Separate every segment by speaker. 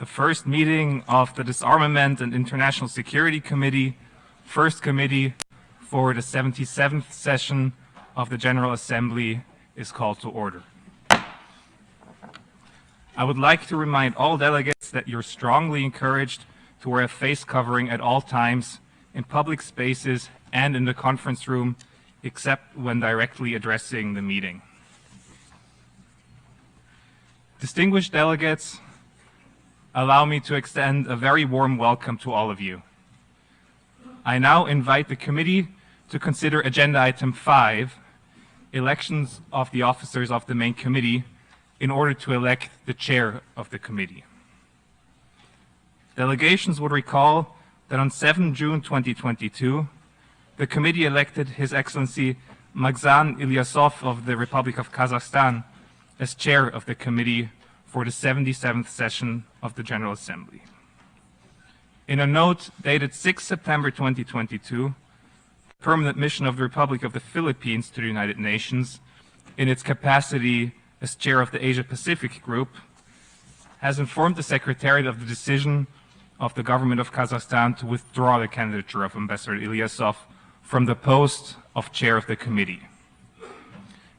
Speaker 1: the first meeting of the Disarmament and International Security Committee, First Committee, for the 77th session of the General Assembly is called to order. I would like to remind all delegates that you're strongly encouraged to wear a face covering at all times in public spaces and in the conference room, except when directly addressing the meeting. Distinguished delegates, allow me to extend a very warm welcome to all of you. I now invite the committee to consider agenda item 5, elections of the officers of the main committee, in order to elect the chair of the committee. Delegations would recall that on 7 June 2022, the committee elected His Excellency Makhzan Ilyasov of the Republic of Kazakhstan as chair of the committee for the 77th session of the General Assembly. In a note dated 6 September 2022, the Permanent Mission of the Republic of the Philippines to the United Nations, in its capacity as chair of the Asia-Pacific Group, has informed the Secretariat of the decision of the government of Kazakhstan to withdraw the candidature of Ambassador Ilyasov from the post of chair of the committee.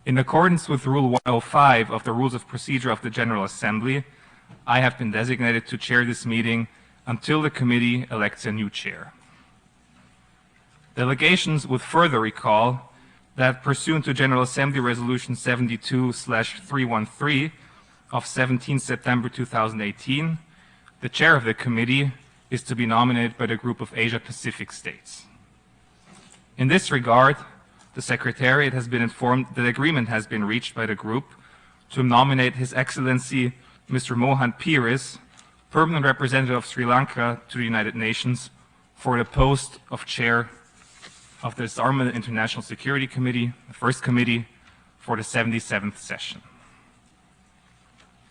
Speaker 1: In accordance with Rule 105 of the Rules of Procedure of the General Assembly, I have been designated to chair this meeting until the committee elects a new chair. Delegations would further recall that pursuant to General Assembly Resolution 72/313 of 17 September 2018, the chair of the committee is to be nominated by the group of Asia-Pacific states. In this regard, the Secretariat has been informed that agreement has been reached by the group to nominate His Excellency Mr. Mohan Pieris, Permanent Representative of Sri Lanka to the United Nations, for the post of chair of the Disarmament and International Security Committee, the First Committee, for the 77th session.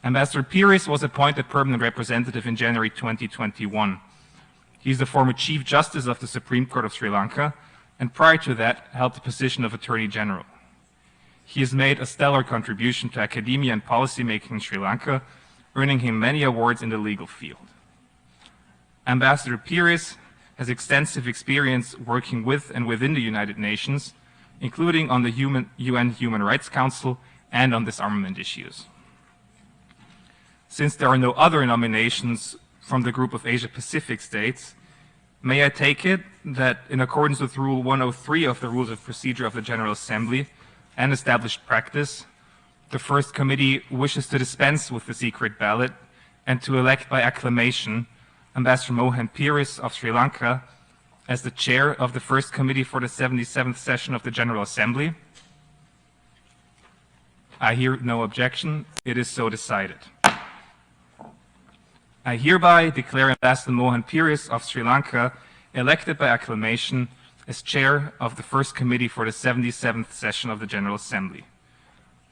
Speaker 1: Ambassador Pieris was appointed Permanent Representative in January 2021. He is the former Chief Justice of the Supreme Court of Sri Lanka, and prior to that held the position of Attorney General. He has made a stellar contribution to academia and policymaking in Sri Lanka, earning him many awards in the legal field. Ambassador Pieris has extensive experience working with and within the United Nations, including on the UN Human Rights Council and on disarmament issues. Since there are no other nominations from the group of Asia-Pacific states, may I take it that in accordance with Rule 103 of the Rules of Procedure of the General Assembly and established practice, the First Committee wishes to dispense with the secret ballot and to elect by acclamation Ambassador Mohan Pieris of Sri Lanka as the chair of the First Committee for the 77th session of the General Assembly? I hear no objection. It is so decided. I hereby declare Ambassador Mohan Pieris of Sri Lanka elected by acclamation as chair of the First Committee for the 77th session of the General Assembly.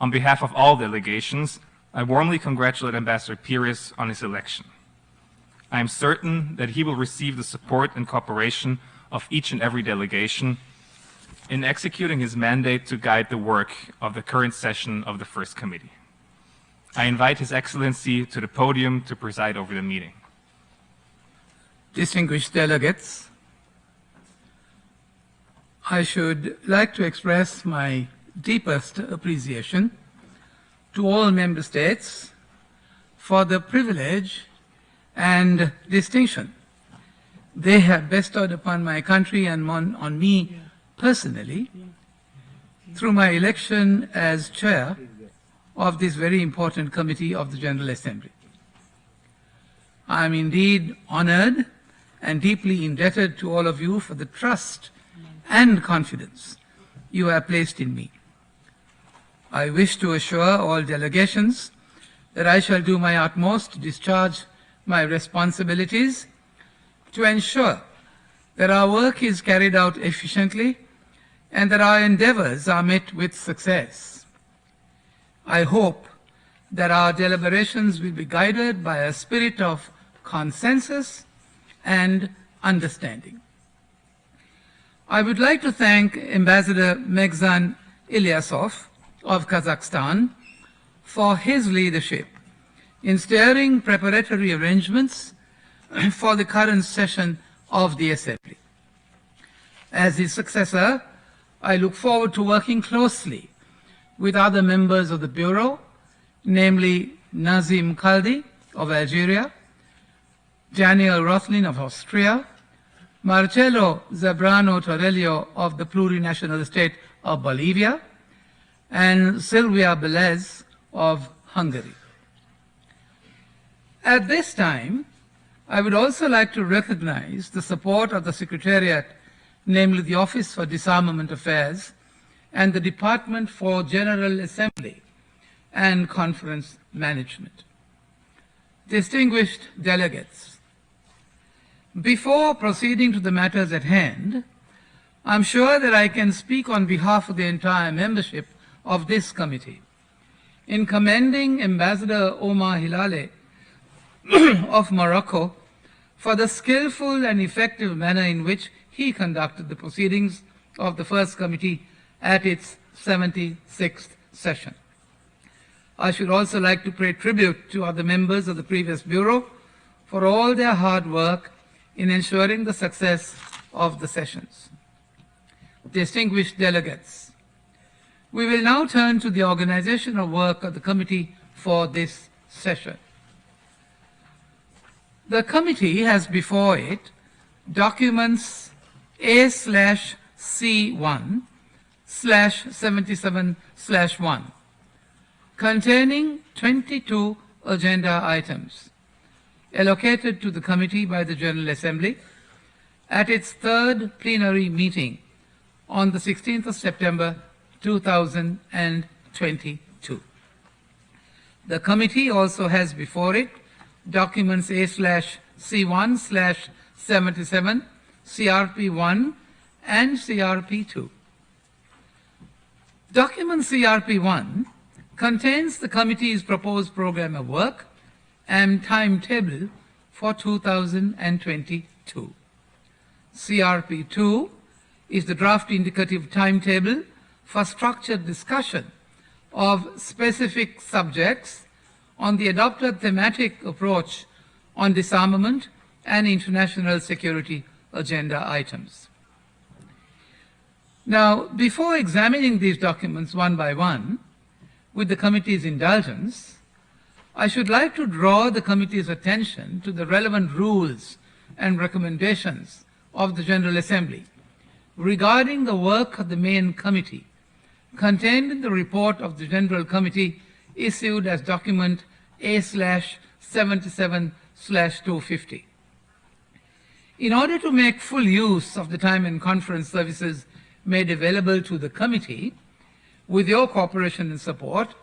Speaker 1: On behalf of all delegations, I warmly congratulate Ambassador Pieris on his election. I am certain that he will receive the support and cooperation of each and every delegation in executing his mandate to guide the work of the current session of the First Committee. I invite His Excellency to the podium to preside over the meeting.
Speaker 2: Distinguished delegates, I should like to express my deepest appreciation to all member states for the privilege and distinction they have bestowed upon my country and on me personally through my election as chair of this very important committee of the General Assembly. I am indeed honored and deeply indebted to all of you for the trust and confidence you have placed in me. I wish to assure all delegations that I shall do my utmost to discharge my responsibilities to ensure that our work is carried out efficiently and that our endeavors are met with success. I hope that our deliberations will be guided by a spirit of consensus and understanding. I would like to thank Ambassador Makhzan Ilyasov of Kazakhstan for his leadership in steering preparatory arrangements for the current session of the Assembly. As his successor, I look forward to working closely with other members of the Bureau, namely Nazim Khaldi of Algeria, Daniel Rothlin of Austria, Marcelo Zabrano Torello of the plurinational state of Bolivia, and Silvia Belez of Hungary. At this time, I would also like to recognize the support of the Secretariat, namely the Office for Disarmament Affairs and the Department for General Assembly and Conference Management. Distinguished delegates, before proceeding to the matters at hand, I'm sure that I can speak on behalf of the entire membership of this committee in commending Ambassador Omar Hilale of Morocco for the skillful and effective manner in which he conducted the proceedings of the First Committee at its 76th session. I should also like to pay tribute to other members of the previous Bureau for all their hard work in ensuring the success of the sessions. Distinguished delegates, we will now turn to the organizational work of the committee for this session. The committee has before it documents A/C1/77/1 containing 22 agenda items allocated to the committee by the General Assembly at its third plenary meeting on the 16th of September 2022. The committee also has before it documents A/C1/77, CRP1 and CRP2. Document CRP1 contains the committee's proposed program of work and timetable for 2022. CRP2 is the draft indicative timetable for structured discussion of specific subjects on the adopted thematic approach on disarmament and international security agenda items. Now, before examining these documents one by one, with the committee's indulgence, I should like to draw the committee's attention to the relevant rules and recommendations of the General Assembly regarding the work of the main committee contained in the report of the General Committee issued as document A/77/250. In order to make full use of the time and conference services made available to the committee, with your cooperation and support,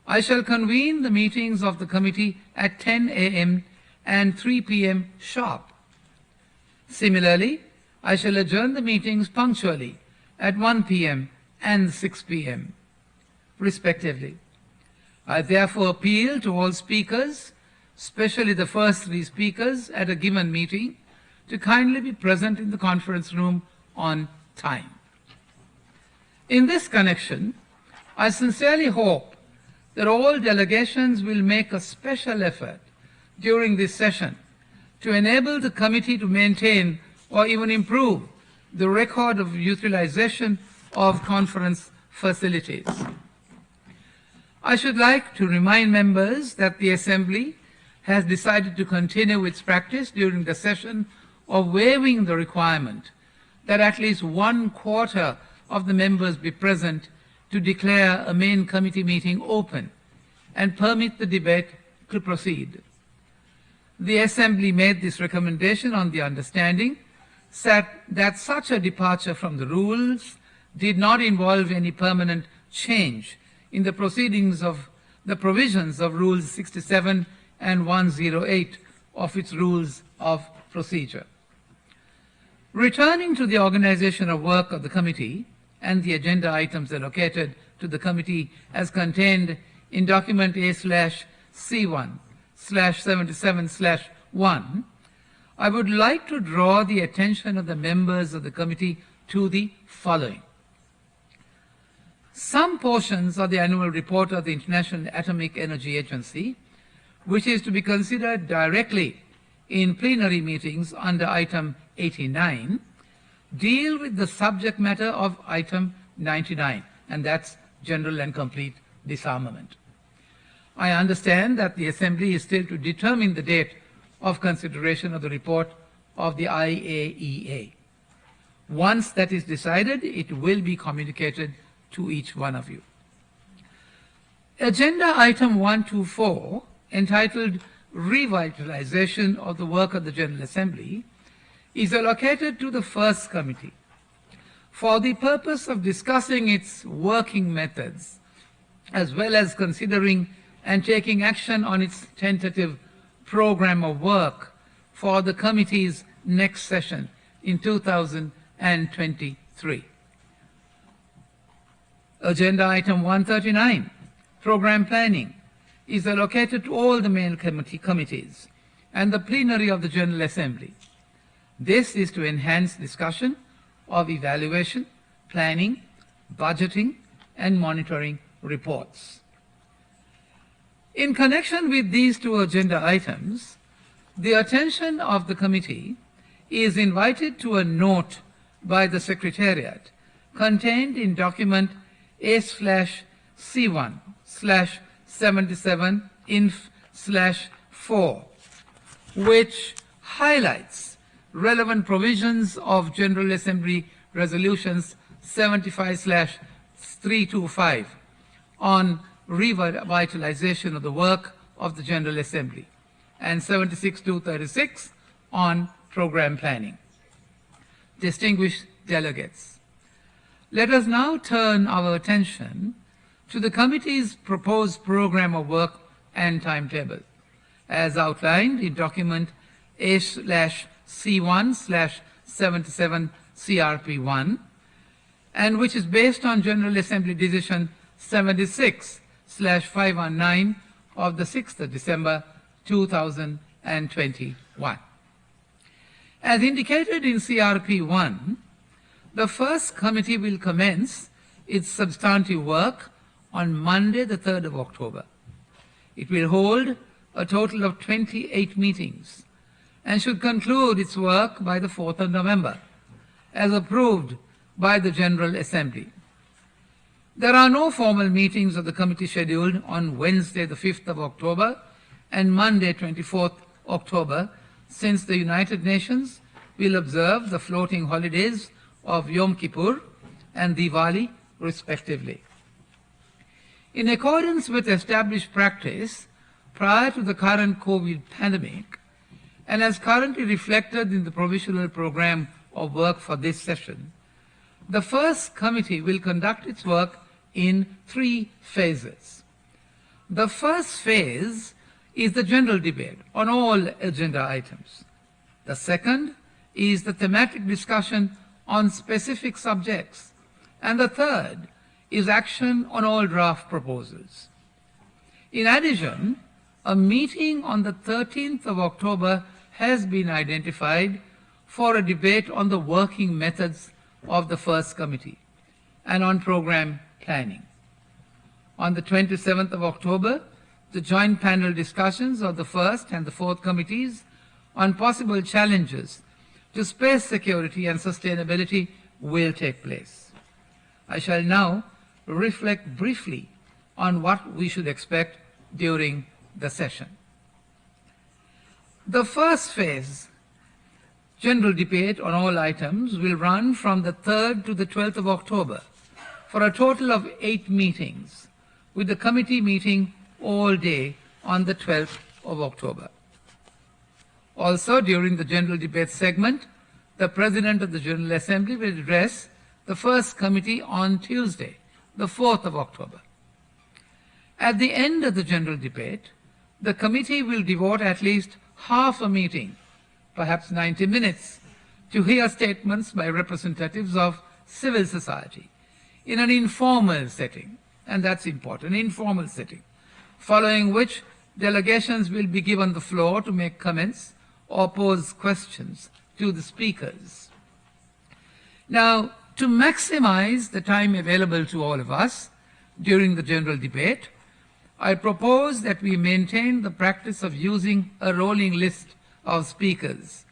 Speaker 2: I shall convene the meetings of the committee at 10 a.m. and 3 p.m. sharp. Similarly, I shall adjourn the meetings punctually at 1 p.m. and 6 p.m. respectively. I therefore appeal to all speakers, especially the first three speakers at a given meeting, to kindly be present in the conference room on time. In this connection, I sincerely hope that all delegations will make a special effort during this session to enable the committee to maintain or even improve the record of utilization of conference facilities. I should like to remind members that the Assembly has decided to continue its practice during the session of waiving the requirement that at least 1/4 of the members be present to declare a main committee meeting open and permit the debate to proceed. The Assembly made this recommendation on the understanding that such a departure from the rules did not involve any permanent change in the proceedings of the provisions of Rules 67 and 108 of its Rules of Procedure. Returning to the organization of work of the committee and the agenda items allocated to the committee as contained in document A/C1/77/1, I would like to draw the attention of the members of the committee to the following. Some portions of the annual report of the International Atomic Energy Agency which is to be considered directly in plenary meetings under item 89, deal with the subject matter of item 99, and that's general and complete disarmament. I understand that the Assembly is still to determine the date of consideration of the report of the IAEA. Once that is decided, it will be communicated to each one of you. Agenda item 124, entitled Revitalization of the Work of the General Assembly, is allocated to the first committee for the purpose of discussing its working methods, as well as considering and taking action on its tentative program of work for the committee's next session in 2023. Agenda item 139, program planning, is allocated to all the main committees and the plenary of the General Assembly. This is to enhance discussion of evaluation, planning, budgeting, and monitoring reports. In connection with these two agenda items, the attention of the committee is invited to a note by the Secretariat contained in document A/C1/77-INF/4, which highlights relevant provisions of General Assembly Resolutions 75/325 on revitalization of the work of the General Assembly and 76/236 on program planning. Distinguished delegates, let us now turn our attention to the committee's proposed program of work and timetable, as outlined in document A/C1/77-CRP1, and which is based on General Assembly Decision 76/519 of the 6th of December 2021. As indicated in CRP1, the first committee will commence its substantive work on Monday, the 3rd of October. It will hold a total of 28 meetings and should conclude its work by the 4th of November, as approved by the General Assembly. There are no formal meetings of the committee scheduled on Wednesday, the 5th of October and Monday, 24th October, since the United Nations will observe the floating holidays of Yom Kippur and Diwali, respectively. In accordance with established practice prior to the current COVID pandemic, and as currently reflected in the provisional program of work for this session, the first committee will conduct its work in 3 phases. The first phase is the general debate on all agenda items. The second is the thematic discussion on specific subjects. And the third is action on all draft proposals. In addition, a meeting on the 13th of October has been identified for a debate on the working methods of the first committee and on program planning. On the 27th of October, the joint panel discussions of the first and the fourth committees on possible challenges to space security and sustainability will take place. I shall now reflect briefly on what we should expect during the session. The first phase, general debate on all items, will run from the 3rd to the 12th of October for a total of 8 meetings, with the committee meeting all day on the 12th of October. Also, during the general debate segment, the President of the General Assembly will address the first committee on Tuesday, the 4th of October. At the end of the general debate, the committee will devote at least half a meeting, perhaps 90 minutes, to hear statements by representatives of civil society in an informal setting, and that's important, informal setting, following which delegations will be given the floor to make comments or pose questions to the speakers. Now, to maximize the time available to all of us during the general debate, I propose that we maintain the practice of using a rolling list of speakers,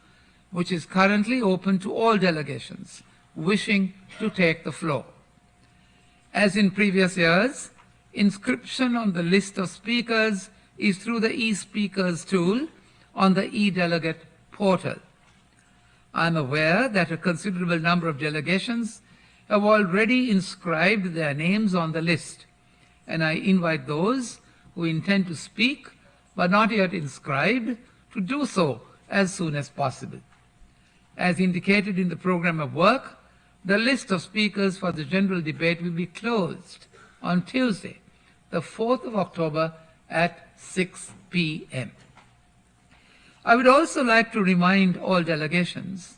Speaker 2: which is currently open to all delegations wishing to take the floor. As in previous years, inscription on the list of speakers is through the e-speakers tool on the e-delegate portal. I am aware that a considerable number of delegations have already inscribed their names on the list, and I invite those who intend to speak but not yet inscribed to do so as soon as possible. As indicated in the program of work, the list of speakers for the general debate will be closed on Tuesday, the 4th of October at 6 p.m. I would also like to remind all delegations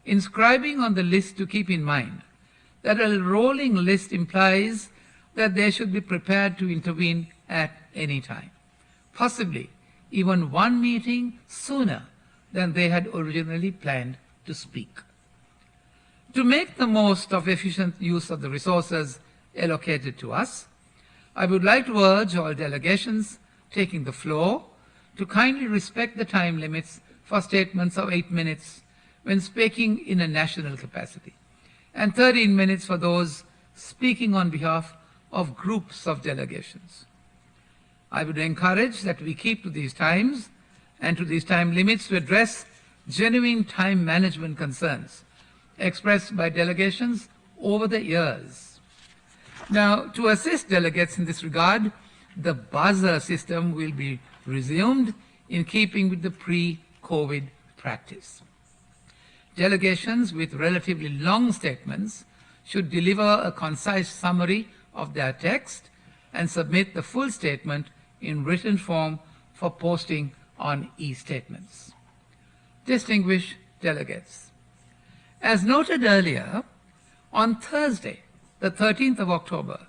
Speaker 2: inscribing on the list to keep in mind that a rolling list implies that they should be prepared to intervene at any time, possibly even one meeting sooner than they had originally planned to speak. To make the most of efficient use of the resources allocated to us, I would like to urge all delegations taking the floor to kindly respect the time limits for statements of 8 minutes when speaking in a national capacity, and 13 minutes for those speaking on behalf of groups of delegations. I would encourage that we keep to these times and to these time limits to address genuine time management concerns expressed by delegations over the years. Now, to assist delegates in this regard, the buzzer system will be resumed in keeping with the pre-COVID practice. Delegations with relatively long statements should deliver a concise summary of their text and submit the full statement in written form for posting on e-statements. Distinguished delegates, as noted earlier, on Thursday, the 13th of October,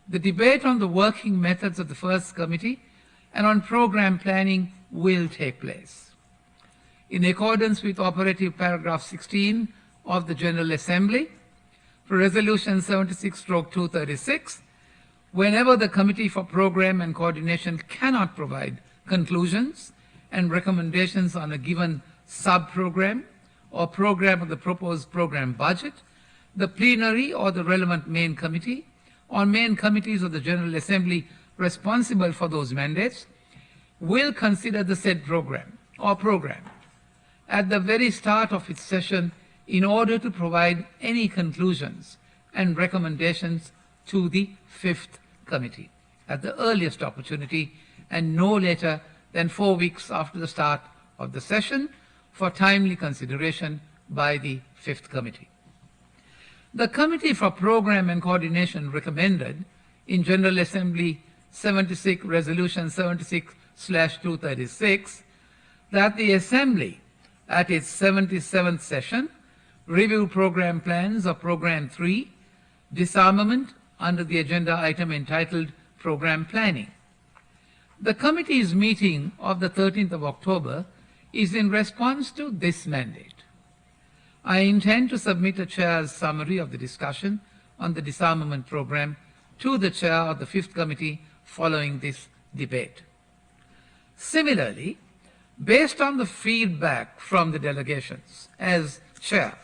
Speaker 2: the debate on the working methods of the First Committee and on program planning will take place. In accordance with operative paragraph 16 of the General Assembly, for Resolution 76/236, whenever the Committee for Program and Coordination cannot provide conclusions and recommendations on a given sub-program or program of the proposed program budget, the plenary or the relevant main committee or main committees of the General Assembly responsible for those mandates will consider the said program or program at the very start of its session in order to provide any conclusions and recommendations to the Fifth Committee at the earliest opportunity and no later than 4 weeks after the start of the session for timely consideration by the Fifth Committee. The Committee for Program and Coordination recommended in General Assembly Resolution 76/236 that the Assembly at its 77th session review program plans of Program 3, Disarmament, under the agenda item entitled Program Planning. The committee's meeting of the 13th of October is in response to this mandate. I intend to submit a chair's summary of the discussion on the disarmament program to the chair of the Fifth Committee following this debate. Similarly, based on the feedback from the delegations, as chair,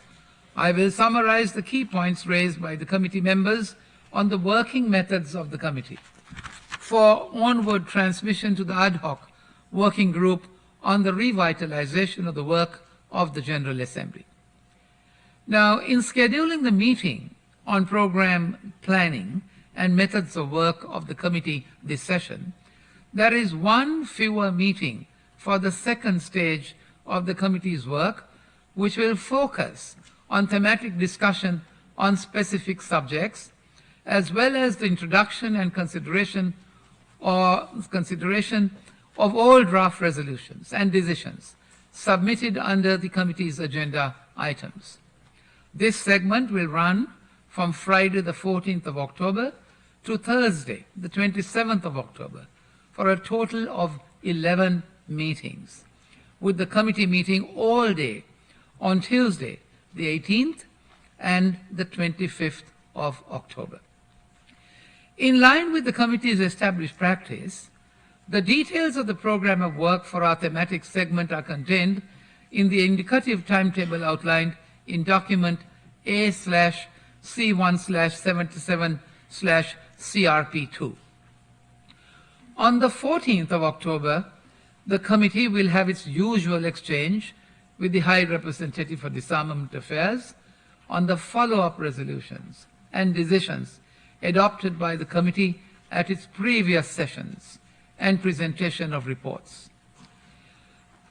Speaker 2: I will summarize the key points raised by the committee members on the working methods of the committee for onward transmission to the ad hoc working group on the revitalization of the work of the General Assembly. Now, in scheduling the meeting on program planning and methods of work of the committee this session, there is one fewer meeting for the second stage of the committee's work, which will focus on thematic discussion on specific subjects, as well as the introduction and consideration of all draft resolutions and decisions submitted under the committee's agenda items. This segment will run from Friday the 14th of October to Thursday the 27th of October for a total of 11 meetings, with the committee meeting all day on Tuesday the 18th and the 25th of October. In line with the committee's established practice, the details of the program of work for our thematic segment are contained in the indicative timetable outlined in document A/C1/77/CRP2. On the 14th of October, the committee will have its usual exchange with the High Representative for Disarmament Affairs on the follow-up resolutions and decisions adopted by the committee at its previous sessions and presentation of reports.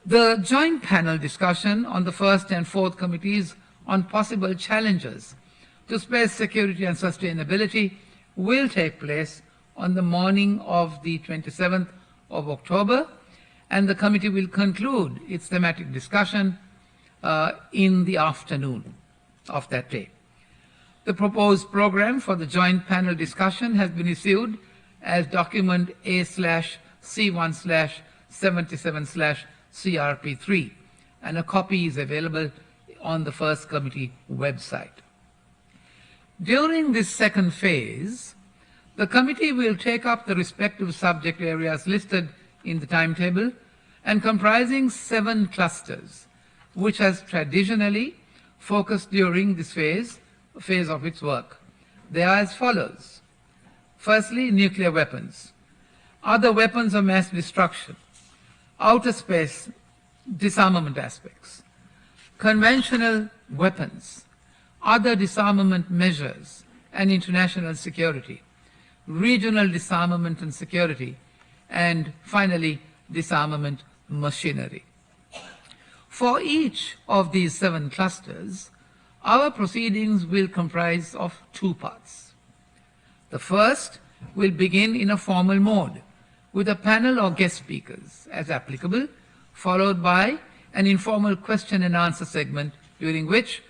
Speaker 2: The joint panel discussion on the first and fourth committees on possible challenges to space security and sustainability will take place on the morning of the 27th of October, and the committee will conclude its thematic discussion in the afternoon of that day. The proposed program for the joint panel discussion has been issued as document A/C1/77/CRP3, and a copy is available on the first committee website. During this second phase, the committee will take up the respective subject areas listed in the timetable and comprising 7 clusters, which has traditionally focused during this phase of its work. They are as follows. Firstly, nuclear weapons, other weapons of mass destruction, outer space disarmament aspects, conventional weapons, other disarmament measures and international security, regional disarmament and security, and finally, disarmament machinery. For each of these 7 clusters, our proceedings will comprise of 2 parts. The first will begin in a formal mode with a panel or guest speakers as applicable, followed by an informal question and answer segment during which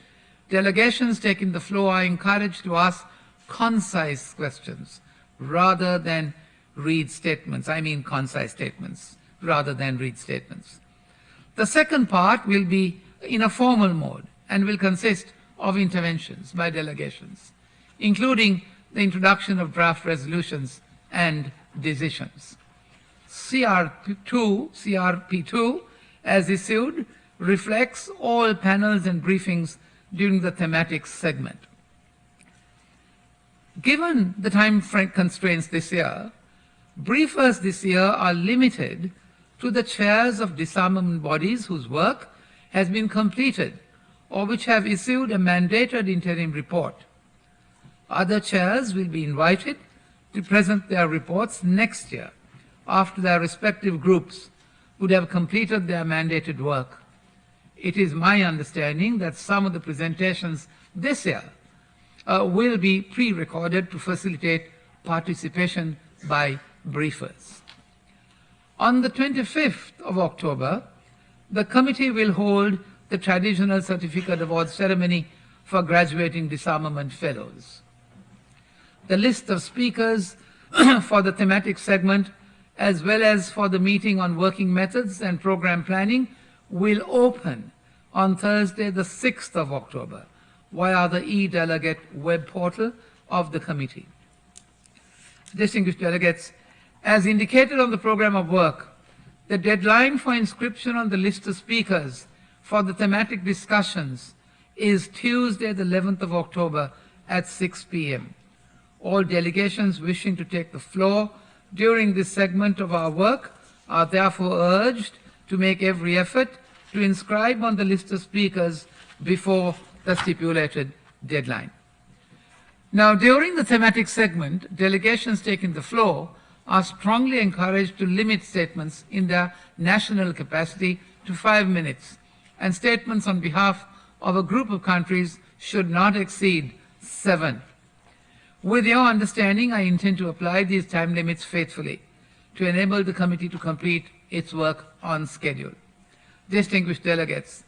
Speaker 2: delegations taking the floor are encouraged to ask concise questions rather than read statements. I mean concise statements rather than read statements. The second part will be in a formal mode and will consist of interventions by delegations, including the introduction of draft resolutions and decisions. CRP2, as issued, reflects all panels and briefings during the thematic segment. Given the time constraints this year, briefers this year are limited to the chairs of disarmament bodies whose work has been completed or which have issued a mandated interim report. Other chairs will be invited to present their reports next year after their respective groups would have completed their mandated work. It is my understanding that some of the presentations this year will be pre-recorded to facilitate participation by briefers. On the 25th of October, the committee will hold the traditional certificate award ceremony for graduating disarmament fellows. The list of speakers for the thematic segment, as well as for the meeting on working methods and program planning, will open on Thursday, the 6th of October, via the e-delegate web portal of the committee. Distinguished delegates, as indicated on the program of work, the deadline for inscription on the list of speakers for the thematic discussions is Tuesday, the 11th of October at 6 p.m. All delegations wishing to take the floor during this segment of our work are therefore urged to make every effort to inscribe on the list of speakers before the stipulated deadline. Now, during the thematic segment, delegations taking the floor are strongly encouraged to limit statements in their national capacity to 5 minutes, and statements on behalf of a group of countries should not exceed 7. With your understanding, I intend to apply these time limits faithfully to enable the committee to complete its work on schedule. Distinguished delegates,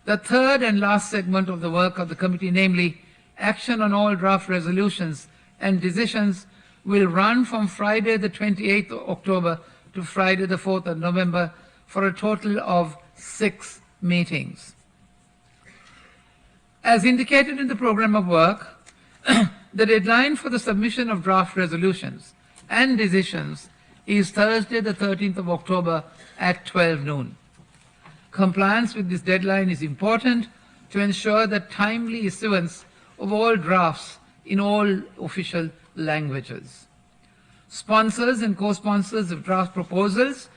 Speaker 2: the third and last segment of the work of the committee, namely action on all draft resolutions and decisions, will run from Friday the 28th of October to Friday the 4th of November for a total of 6 meetings. As indicated in the program of work, The deadline for the submission of draft resolutions and decisions is Thursday, the 13th of October at 12 noon. Compliance with this deadline is important to ensure the timely issuance of all drafts in all official languages. Sponsors and co-sponsors of draft proposals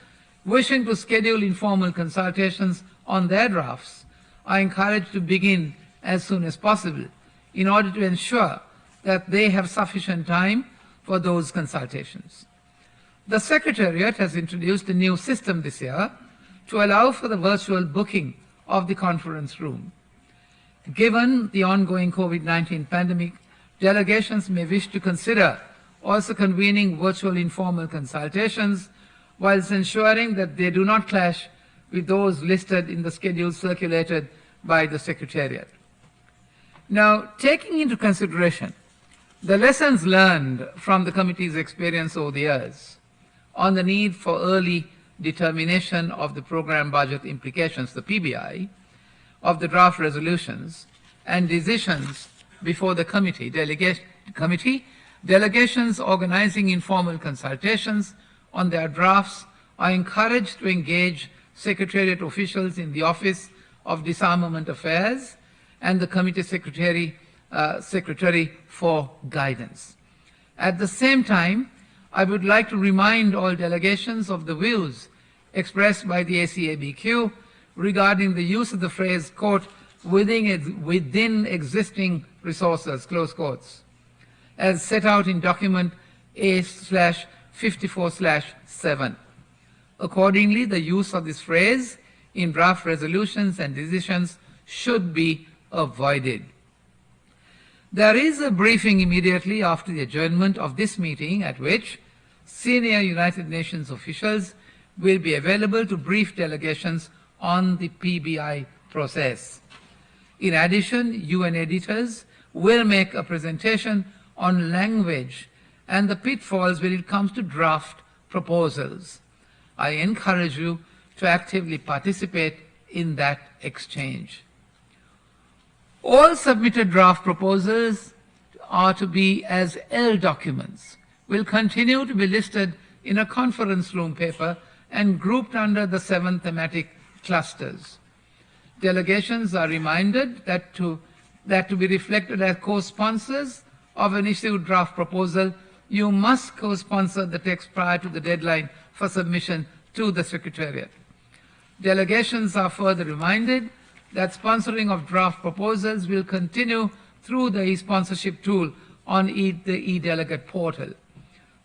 Speaker 2: wishing to schedule informal consultations on their drafts are encouraged to begin as soon as possible in order to ensure that they have sufficient time for those consultations. The Secretariat has introduced a new system this year to allow for the virtual booking of the conference room. Given the ongoing COVID-19 pandemic, delegations may wish to consider also convening virtual informal consultations whilst ensuring that they do not clash with those listed in the schedule circulated by the Secretariat. Now, taking into consideration the lessons learned from the committee's experience over the years on the need for early determination of the program budget implications, the PBI, of the draft resolutions and decisions before the committee, delegations organizing informal consultations on their drafts are encouraged to engage Secretariat officials in the Office of Disarmament Affairs and the committee secretary for guidance. At the same time, I would like to remind all delegations of the views expressed by the ACABQ regarding the use of the phrase, quote, within existing resources, close quotes, as set out in document A/54/7. Accordingly, the use of this phrase in draft resolutions and decisions should be avoided. There is a briefing immediately after the adjournment of this meeting at which senior United Nations officials will be available to brief delegations on the PBI process. In addition, UN editors will make a presentation on language and the pitfalls when it comes to draft proposals. I encourage you to actively participate in that exchange. All submitted draft proposals are to be as L documents, will continue to be listed in a conference room paper and grouped under the 7 thematic clusters. Delegations are reminded that to be reflected as co-sponsors of an issued draft proposal, you must co-sponsor the text prior to the deadline for submission to the Secretariat. Delegations are further reminded that sponsoring of draft proposals will continue through the e-sponsorship tool on the e-delegate portal.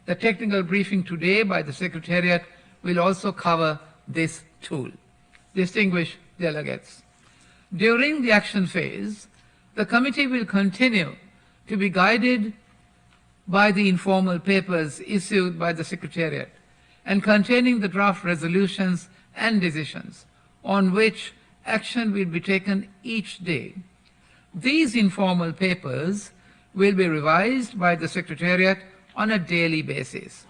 Speaker 2: The technical briefing today by the Secretariat will also cover this tool. Distinguished delegates, during the action phase, the committee will continue to be guided by the informal papers issued by the Secretariat and containing the draft resolutions and decisions on which action will be taken each day. These informal papers will be revised by the Secretariat on a daily basis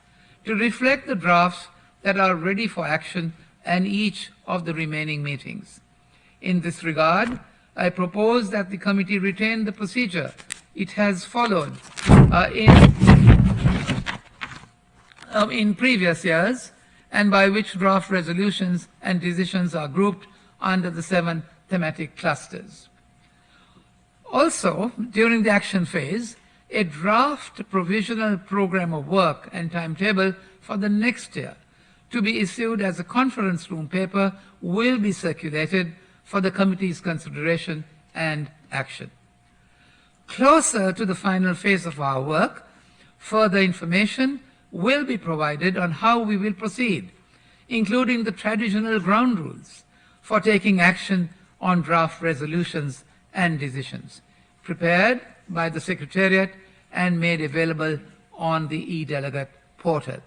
Speaker 2: to reflect the drafts that are ready for action and each of the remaining meetings. In this regard, I propose that the committee retain the procedure it has followed in previous years, and by which draft resolutions and decisions are grouped under the 7 thematic clusters. Also, during the action phase, a draft provisional program of work and timetable for the next year to be issued as a conference room paper will be circulated for the committee's consideration and action. Closer to the final phase of our work, further information will be provided on how we will proceed, including the traditional ground rules for taking action on draft resolutions and decisions, prepared by the Secretariat and made available on the e-delegate portal.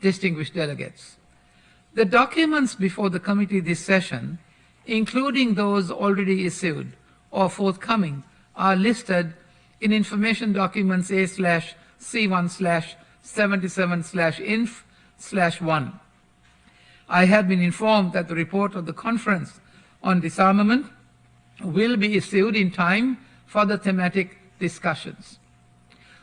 Speaker 2: Distinguished delegates, the documents before the committee this session, including those already issued or forthcoming, are listed in information documents A/C1/77/inf/1. I have been informed that the report of the Conference on Disarmament will be issued in time for the thematic discussions.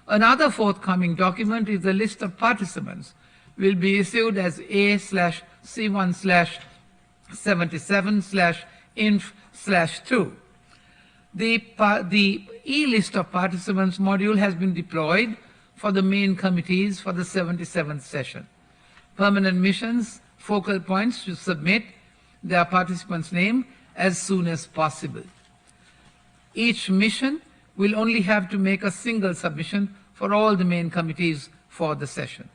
Speaker 2: Another forthcoming document is the list of participants, will be issued as A/C1/77/inf/2. The e-list of participants module has been deployed for the main committees for the 77th session. Permanent missions, focal points to submit their participants' name as soon as possible. Each mission will only have to make a single submission for all the main committees for the session.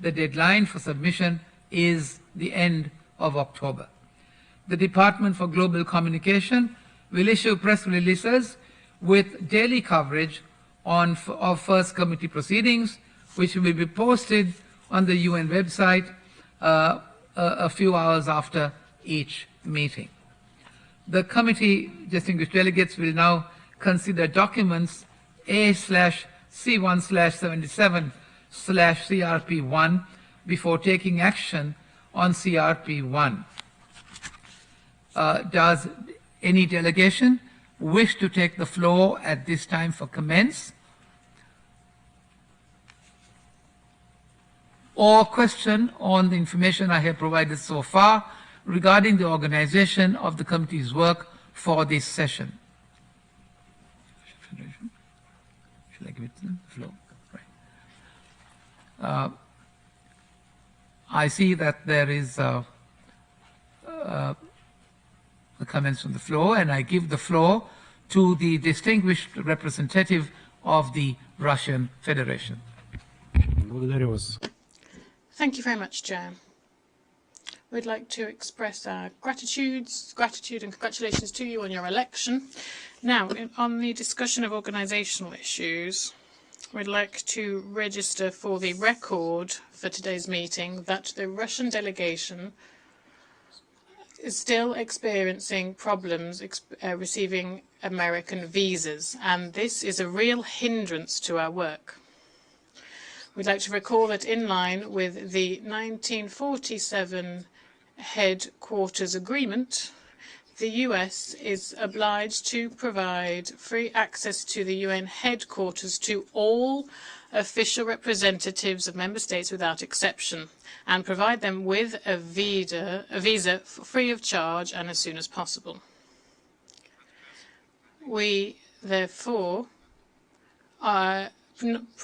Speaker 2: The deadline for submission is the end of October. The Department for Global Communication will issue press releases with daily coverage of first committee proceedings, which will be posted on the UN website a few hours after each meeting. The committee distinguished delegates will now consider documents A/C1/77/CRP1 before taking action on CRP1. Does any delegation wish to take the floor at this time for comments or question on the information I have provided so far regarding the organization of the committee's work for this session? Should I give it the floor? Right. I see that there is the comments from the floor, and I give the floor to the distinguished representative of the Russian Federation.
Speaker 3: Thank you very much, Chair. We'd like to express our gratitude and congratulations to you on your election. Now, on the discussion of organisational issues, we'd like to register for the record for today's meeting that the Russian delegation is still experiencing problems receiving American visas, and this is a real hindrance to our work. We'd like to recall that in line with the 1947 Headquarters Agreement, the US is obliged to provide free access to the UN headquarters to all official representatives of member states without exception, and provide them with a visa free of charge and as soon as possible. We, therefore, are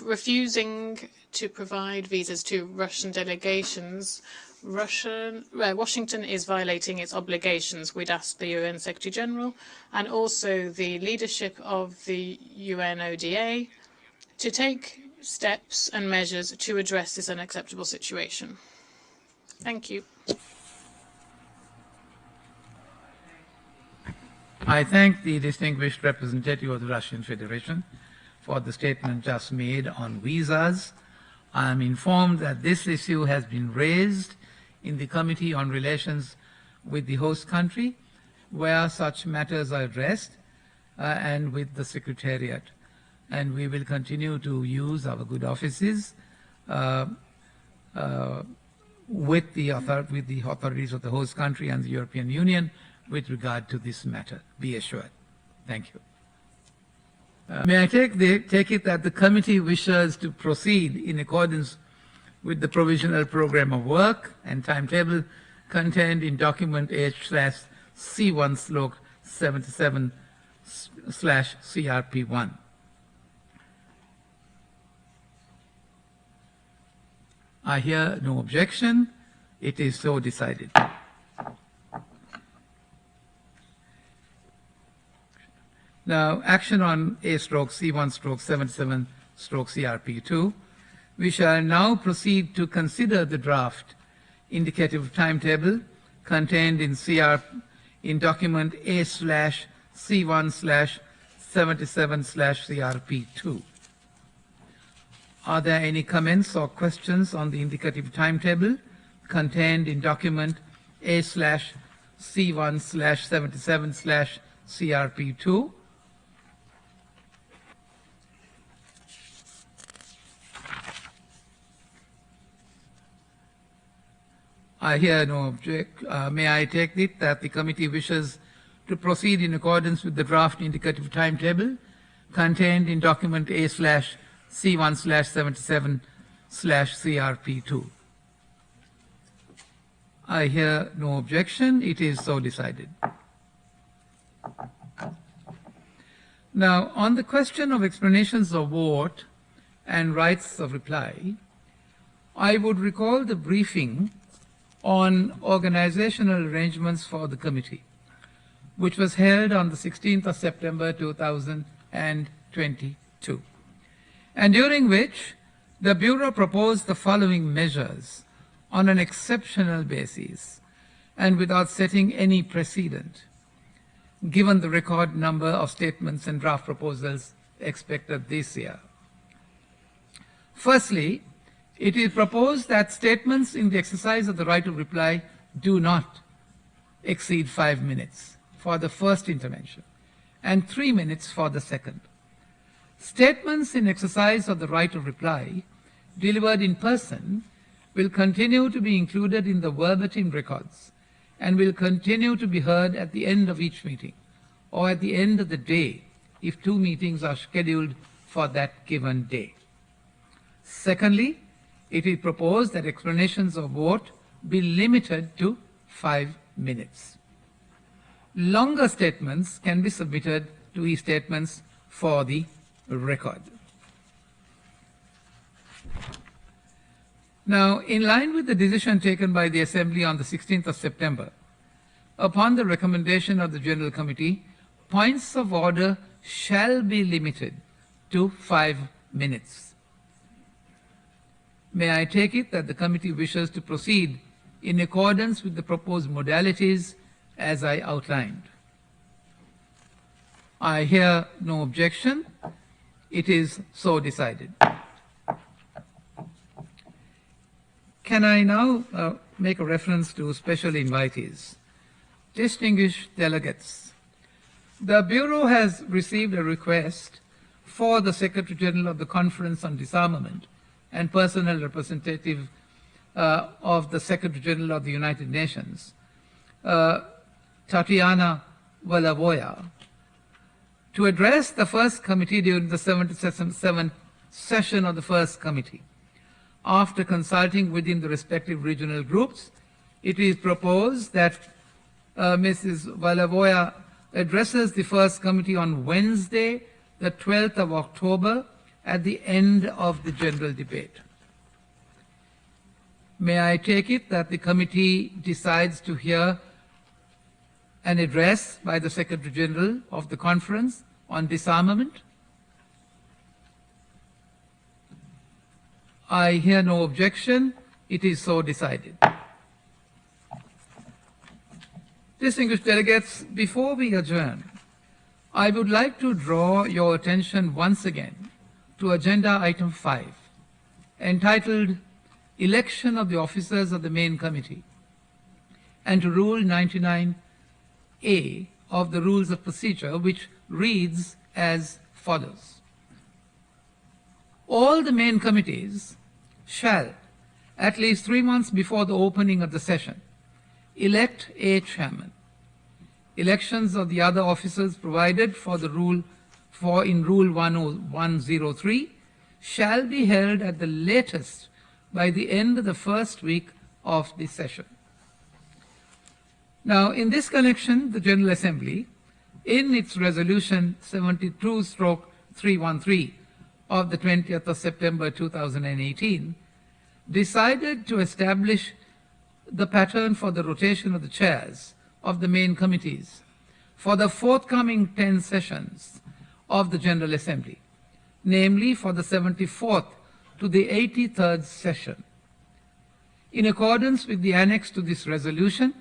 Speaker 3: refusing to provide visas to Russian delegations. Washington is violating its obligations. We'd ask the UN Secretary General and also the leadership of the UNODA to take steps and measures to address this unacceptable situation. Thank you.
Speaker 2: I thank the distinguished representative of the Russian Federation for the statement just made on visas. I am informed that this issue has been raised in the Committee on Relations with the host country, where such matters are addressed, and with the Secretariat. And we will continue to use our good offices with the authorities of the host country and the European Union with regard to this matter. Be assured. Thank you. May I take it that the committee wishes to proceed in accordance with the provisional program of work and timetable contained in document H/C1/77/CRP1. I hear no objection. It is so decided. Now, action on A/C1/77/CRP2. We shall now proceed to consider the draft indicative timetable contained in document A/C1/77/CRP2. Are there any comments or questions on the indicative timetable contained in document A/C1/77/CRP2? I hear no objection. May I take it that the committee wishes to proceed in accordance with the draft indicative timetable, contained in document A/C1/77/CRP2. I hear no objection. It is so decided. Now, on the question of explanations of vote and rights of reply, I would recall the briefing on organizational arrangements for the committee, which was held on the 16th of September 2022, and during which the Bureau proposed the following measures on an exceptional basis and without setting any precedent, given the record number of statements and draft proposals expected this year. Firstly, it is proposed that statements in the exercise of the right of reply do not exceed 5 minutes for the first intervention and 3 minutes for the second. Statements in exercise of the right of reply delivered in person will continue to be included in the verbatim records and will continue to be heard at the end of each meeting or at the end of the day if 2 meetings are scheduled for that given day. Secondly, it is proposed that explanations of vote be limited to 5 minutes. Longer statements can be submitted to e-statements for the record. Now, in line with the decision taken by the Assembly on the 16th of September, upon the recommendation of the General Committee, points of order shall be limited to 5 minutes. May I take it that the committee wishes to proceed in accordance with the proposed modalities as I outlined? I hear no objection. It is so decided. Can I now make a reference to special invitees? Distinguished delegates, the Bureau has received a request for the Secretary General of the Conference on Disarmament and personal representative of the Secretary General of the United Nations, Tatiana Valavoya, to address the first committee during the 77th session of the first committee. After consulting within the respective regional groups, it is proposed that Mrs. Valavoya addresses the first committee on Wednesday, the 12th of October, at the end of the general debate. May I take it that the committee decides to hear an address by the Secretary General of the Conference on Disarmament? I hear no objection. It is so decided. Distinguished delegates, before we adjourn, I would like to draw your attention once again to Agenda Item 5, entitled Election of the Officers of the Main Committee, and to Rule 99A of the Rules of Procedure, which reads as follows. All the main committees shall, at least 3 months before the opening of the session, elect a chairman. Elections of the other officers provided for in Rule 103 shall be held at the latest by the end of the first week of the session. Now, in this connection, the General Assembly, in its resolution 72/313 of the 20th of September 2018, decided to establish the pattern for the rotation of the chairs of the main committees for the forthcoming 10 sessions of the General Assembly, namely for the 74th to the 83rd session. In accordance with the annex to this resolution,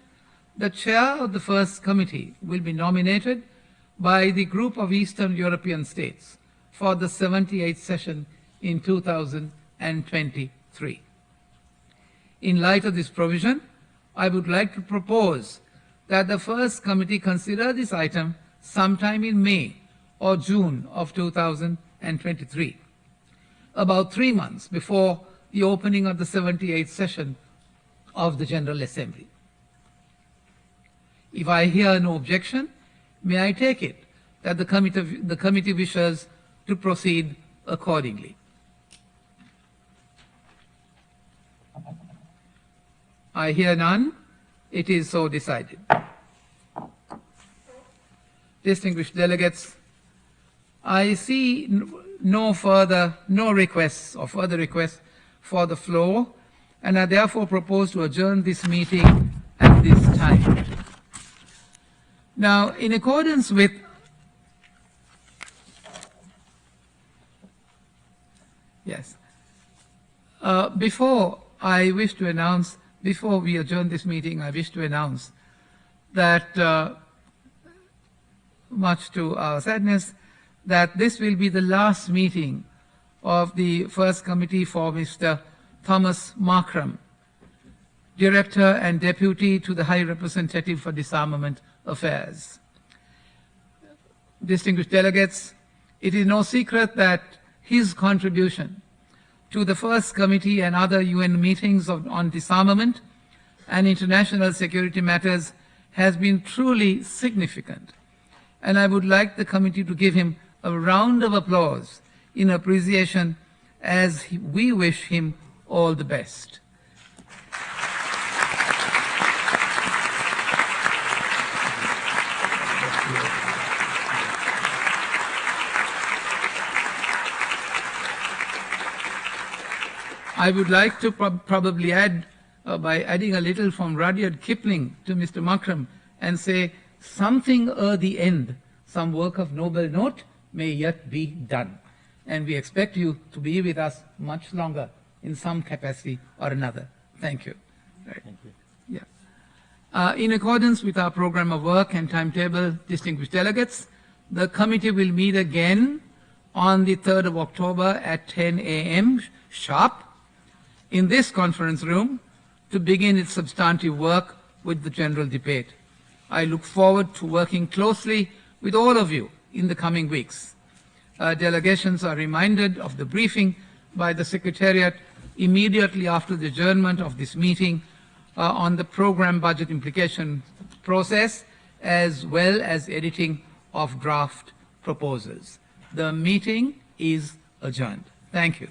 Speaker 2: the chair of the first committee will be nominated by the group of Eastern European states for the 78th session in 2023. In light of this provision, I would like to propose that the first committee consider this item sometime in May or June of 2023, about 3 months before the opening of the 78th session of the General Assembly. If I hear no objection, may I take it that the committee wishes to proceed accordingly. I hear none. It is so decided. Distinguished delegates, I see no requests or further requests for the floor, and I therefore propose to adjourn this meeting at this time. Now, in accordance with before we adjourn this meeting, I wish to announce that, much to our sadness, that this will be the last meeting of the first committee for Mr. Thomas Markram, Director and Deputy to the High Representative for Disarmament Affairs. Distinguished delegates, it is no secret that his contribution to the first committee and other UN meetings on disarmament and international security matters has been truly significant, and I would like the committee to give him a round of applause in appreciation as we wish him all the best. I would like to probably add, by adding a little from Rudyard Kipling to Mr. Markram, and say, something the end, some work of noble note may yet be done. And we expect you to be with us much longer in some capacity or another. Thank you. Right.
Speaker 4: Thank you.
Speaker 2: Yeah. In accordance with our program of work and timetable, distinguished delegates, the committee will meet again on the 3rd of October at 10 a.m. sharp in this conference room to begin its substantive work with the general debate. I look forward to working closely with all of you in the coming weeks. Delegations are reminded of the briefing by the Secretariat immediately after the adjournment of this meeting on the program budget implication process, as well as editing of draft proposals. The meeting is adjourned. Thank you.